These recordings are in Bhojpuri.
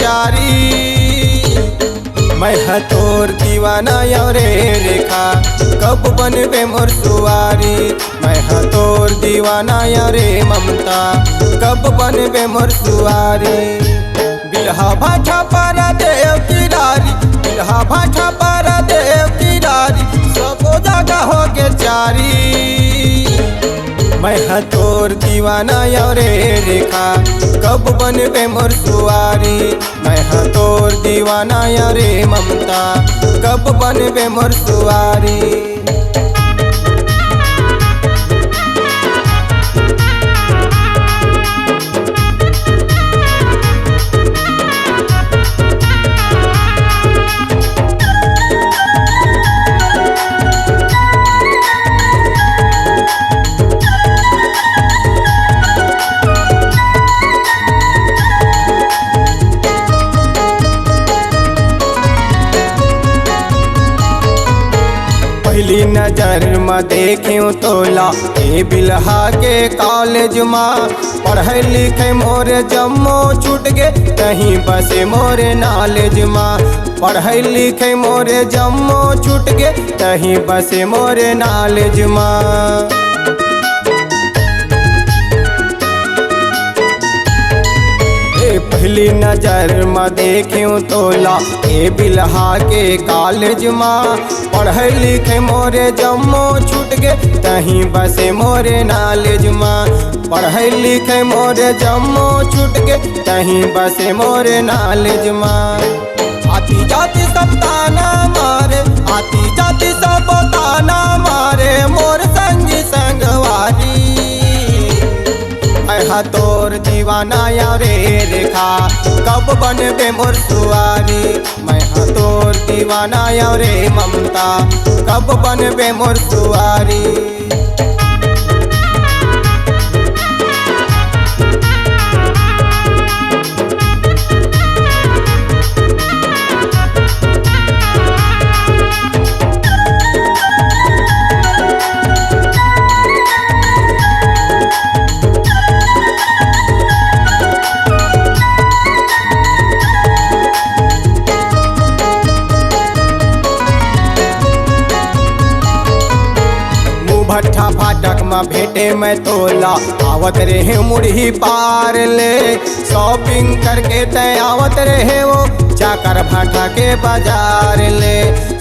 चारी। मैं हाँ तोर दीवाना यार रे रेखा, कब बनबे मोर सुवारी। मैं हाँ तोर दीवाना यार रे ममता, कब बनबे मोर सुवारी। बिरहा भाषा पर देव किरारी, बिरहा भाषा पर देव किरारी, सब जगह हो के चारी। मैं हाँ तोर दीवाना यार रे रेखा, कब बनबे मोर सुवारी। मैं हाँ तोर दीवाना यार रे ममता, कब बनबे मोर सुवारी। पहली नजर में देखियो तोला ए बिलहा के कॉलेज में। पढ़े लिखे मोरे जम्मो छूट गे, कहीं बसे मोरे नॉलेज में। पढ़े लिखे मोरे जम्मो छूट गे, कहीं बसे मोरे नॉलेज में। पहली नजर में देखियो तोला ए बिलहा के कॉलेज में। पढ़े लिखे मोरे जम्मो छूट गे, कहीं बसे मोरे नॉलेज में। पढ़े लिखे मोरे जम्मो छूट गे, कहीं बसे मोरे नॉलेज में। आती जाती सब ताना मारे, आती जाती सब ताना मारे, मोर संगी संगवारी। मैं हाँ तोर दीवाना यार रे रेखा, कब बनबे मोर सुवारी। मैं हाँ तोर दीवाना यार रे ममता, कब बनबे मोर सुवारी। भट्ठा फाटक में भेटे मैं तोला, आवत रहे मुड़ी पार ले। शॉपिंग करके तय आवत रहे वो, चाकर भाटा के बाजार ले।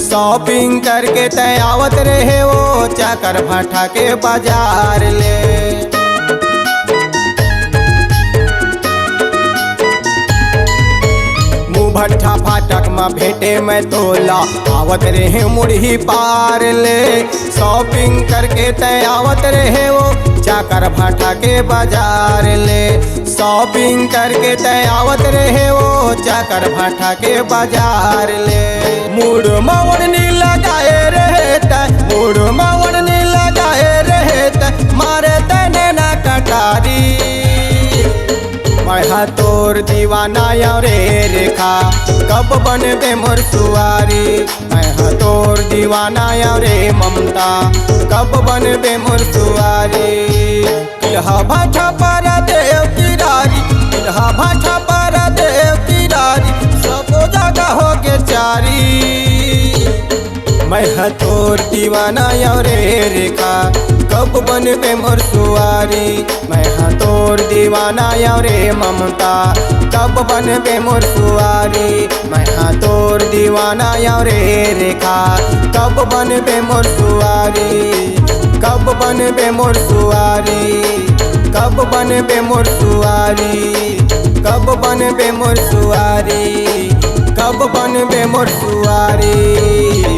शॉपिंग करके तय आवत रहे वो, चाकर भाटा के बाजार ले। भट्ठा फाटक में भेटे मैं तोला, आवत रहे मुड़ी पार ले। शॉपिंग करके तय आवत रहे वो, चाकर भाटा के बाजार ले। शॉपिंग करके तय आवत रहे वो, चाकर भाटा के बाजार ले। मूड मवड़नी लगाए रहे तय, मूड मवड़नी लगाए रहे तय, मारे तने ना कटारी। मैं हाँ तोर दीवाना यार रे रेखा, कब बनबे मोर सुवारी। मैं हाँ तोर दीवाना यार रे ममता, कब बनबे मोर सुवारी। बिरहा भाषा पर देव किरारी, बिरहा भाषा पर देव किरारी, सब जगह हो के चारी। मैं हाँ तोर दीवाना यार रे रेखा, कब बनबे मोर सुवारी। मैं हाँ तोर दीवाना यार रे ममता, कब बनबे मोर सुवारी। मैं हाँ तोर दीवाना यार रे रेखा, कब बनबे मोर सुवारी। कब बनबे मोर सुवारी, कब बनबे मोर सुवारी, कब बनबे मोर सुवारी, कब बनबे मोर सुवारी।